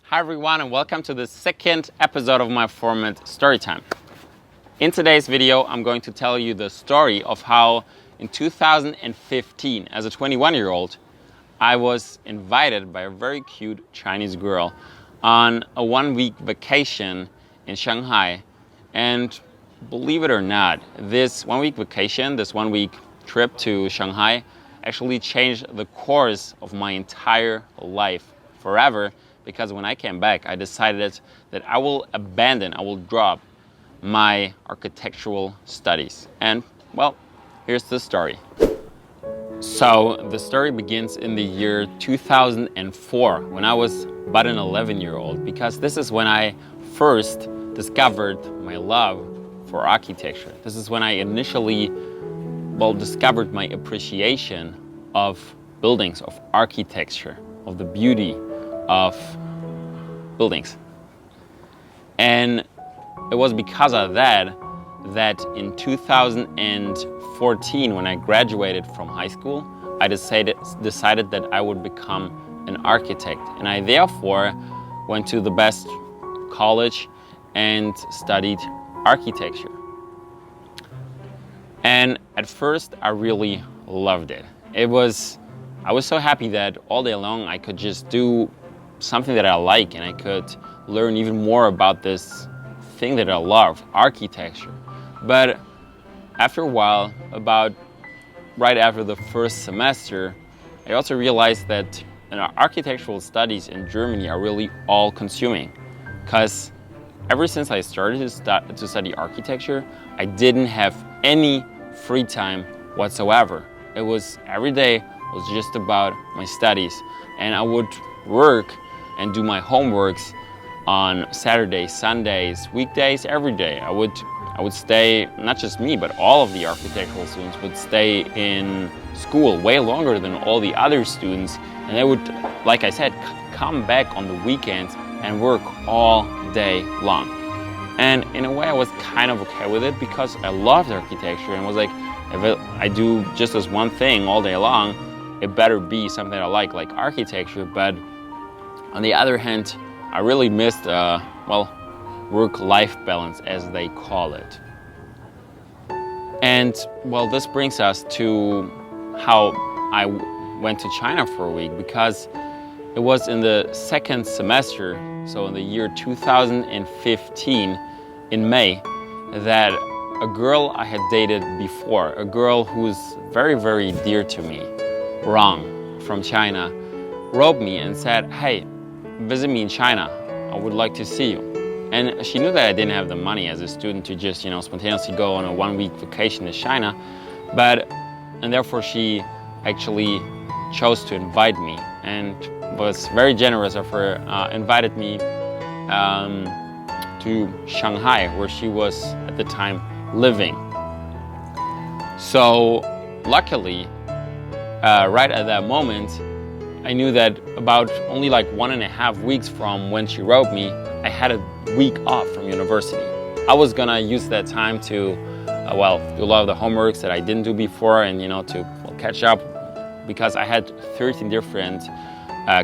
Hi everyone and welcome to the second episode of my format Storytime. In today's video I'm going to tell you the story of how in 2015 as a 21-year-old I was invited by a very cute Chinese girl on a one-week vacation in Shanghai. And believe it or not, this one-week vacation, this one-week trip to Shanghai actually changed the course of my entire life forever, because when I came back, I decided that I will drop my architectural studies. And well, here's the story. So the story begins in the year 2004, when I was but an 11-year-old, because this is when I first discovered my love for architecture. This is when I initially discovered my appreciation of buildings, of architecture, of the beauty of buildings. And it was because of that in 2014, when I graduated from high school, I decided that I would become an architect. And I therefore went to the best college and studied architecture. And at first I really loved it. I was so happy that all day long I could just do something that I like, and I could learn even more about this thing that I love, architecture. But after a while, about right after the first semester, I also realized that architectural studies in Germany are really all-consuming, because ever since I started to study architecture, I didn't have any free time whatsoever. It was every day was just about my studies, and I would work and do my homeworks on Saturdays, Sundays, weekdays, every day. I would stay, not just me, but all of the architectural students would stay in school way longer than all the other students, and they would, like I said, come back on the weekends and work all day long. And in a way I was kind of okay with it, because I loved architecture and was like, if I do just this one thing all day long, it better be something that I like architecture. But on the other hand, I really missed, work-life balance, as they call it. And well, this brings us to how I went to China for a week, because it was in the second semester, so in the year 2015, in May, that a girl I had dated before, a girl who's very, very dear to me, Rong, from China, wrote me and said, "Hey, visit me in China. I would like to see you." And she knew that I didn't have the money as a student to just, spontaneously go on a one-week vacation to China, and therefore she actually chose to invite me, and was very generous of her, invited me to Shanghai, where she was at the time living. So luckily, right at that moment, I knew that about only 1.5 weeks from when she wrote me, I had a week off from university. I was gonna use that time to, do a lot of the homeworks that I didn't do before, and to catch up, because I had 13 different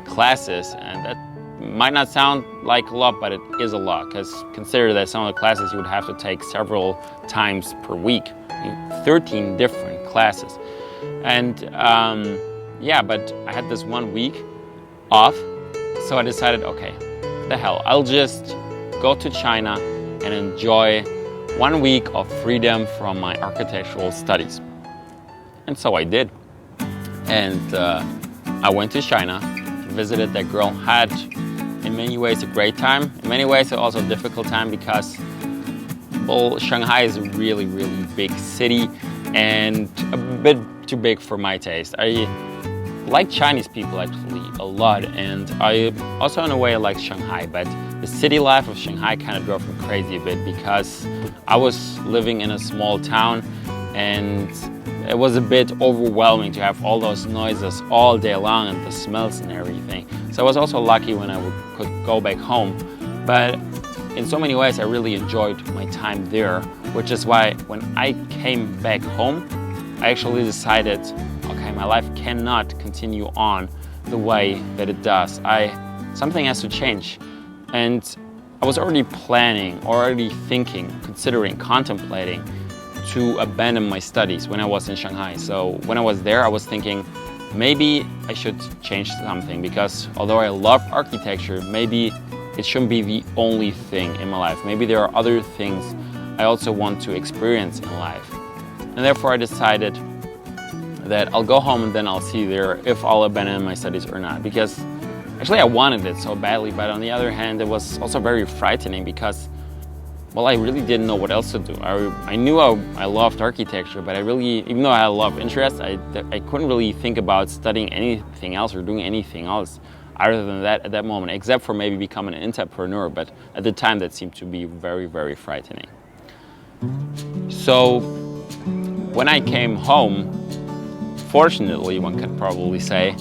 classes, and that might not sound like a lot, but it is a lot, because consider that some of the classes you would have to take several times per week. 13 different classes. And but I had this 1 week off, so I decided, okay, the hell, I'll just go to China and enjoy 1 week of freedom from my architectural studies. And so I did. And I went to China, visited that girl, had in many ways a great time, in many ways also a difficult time, because Shanghai is a really, really big city and a bit too big for my taste. I like Chinese people actually a lot, and I also in a way like Shanghai, but the city life of Shanghai kind of drove me crazy a bit, because I was living in a small town and it was a bit overwhelming to have all those noises all day long and the smells and everything. So I was also lucky when I could go back home, but in so many ways I really enjoyed my time there, which is why when I came back home, I actually decided, okay, my life cannot continue on the way that it does. I something has to change. And I was already planning, already thinking, considering, contemplating to abandon my studies when I was in Shanghai. So when I was there, I was thinking, maybe I should change something, because although I love architecture, maybe it shouldn't be the only thing in my life. Maybe there are other things I also want to experience in life. And therefore I decided that I'll go home and then I'll see there if I'll abandon my studies or not. Because actually I wanted it so badly, but on the other hand, it was also very frightening because, well, I really didn't know what else to do. I knew I loved architecture, but I really, even though I had a lot of interest, I couldn't really think about studying anything else or doing anything else other than that at that moment, except for maybe becoming an entrepreneur. But at the time, that seemed to be very, very frightening. So when I came home, fortunately, one could probably say,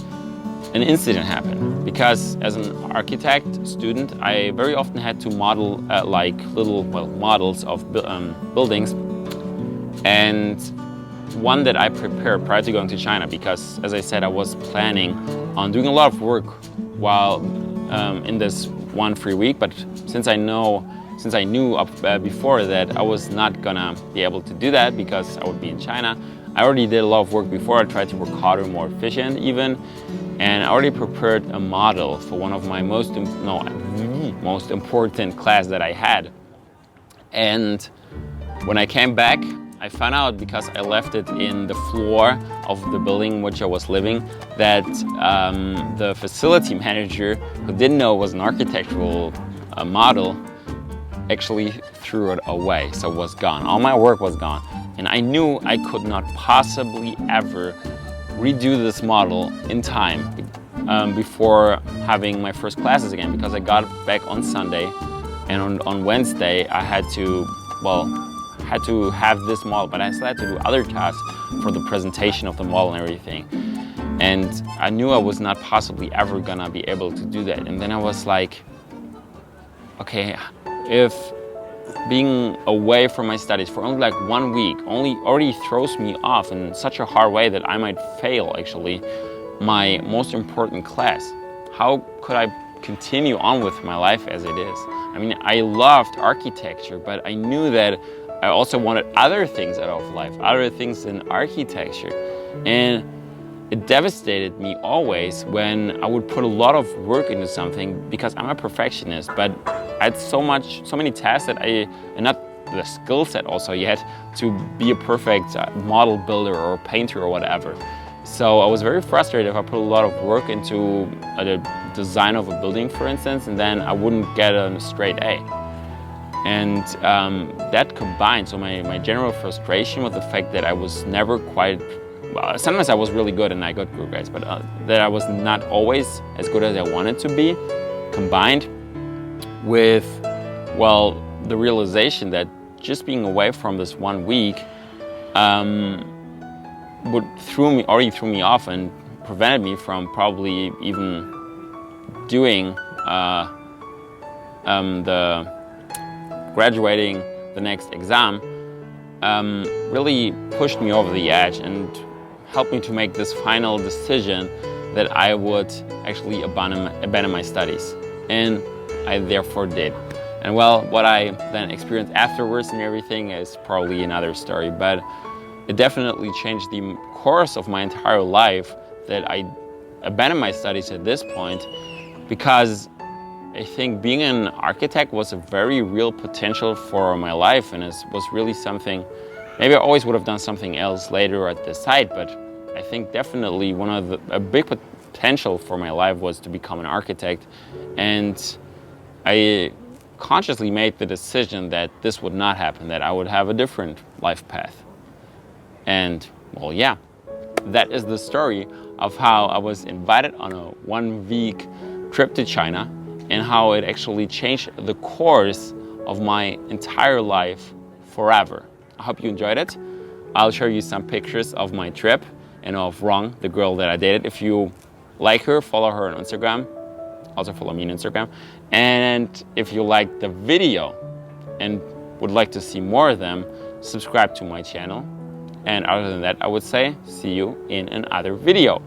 an incident happened, because as an architect student, I very often had to model like little models of buildings, and one that I prepared prior to going to China, because as I said, I was planning on doing a lot of work while in this one free week. But since I knew before that I was not gonna be able to do that because I would be in China, I already did a lot of work before. I tried to work harder, more efficient even, and I already prepared a model for one of my most important class that I had. And when I came back, I found out, because I left it in the floor of the building in which I was living, that the facility manager, who didn't know it was an architectural model, actually threw it away. So it was gone. All my work was gone. And I knew I could not possibly ever redo this model in time before having my first classes again, because I got back on Sunday, and on Wednesday I had to have this model, but I still had to do other tasks for the presentation of the model and everything. And I knew I was not possibly ever gonna be able to do that. And then I was like, okay, if being away from my studies for only like 1 week already throws me off in such a hard way that I might fail actually my most important class, how could I continue on with my life as it is? I mean, I loved architecture, but I knew that I also wanted other things out of life, other things than architecture. And it devastated me always when I would put a lot of work into something, because I'm a perfectionist, but I had so many tasks that and not the skill set also yet to be a perfect model builder or painter or whatever. So I was very frustrated if I put a lot of work into the design of a building, for instance, and then I wouldn't get a straight A. And that combined, so my general frustration with the fact that I was never quite, well, sometimes I was really good and I got good grades, but that I was not always as good as I wanted to be, combined with, well, the realization that just being away from this 1 week already threw me off and prevented me from probably even doing graduating the next exam, really pushed me over the edge and helped me to make this final decision that I would actually abandon my studies. And I therefore did. And well, what I then experienced afterwards and everything is probably another story, but it definitely changed the course of my entire life that I abandoned my studies at this point, because I think being an architect was a very real potential for my life, and it was really something. Maybe I always would have done something else later at the side, but I think definitely a big potential for my life was to become an architect. And I consciously made the decision that this would not happen, that I would have a different life path. And well, yeah, that is the story of how I was invited on a 1 week trip to China, and how it actually changed the course of my entire life forever. I hope you enjoyed it. I'll show you some pictures of my trip and of Rong, the girl that I dated. If you like her, follow her on Instagram. Also follow me on Instagram. And if you liked the video and would like to see more of them, subscribe to my channel. And other than that, I would say see you in another video.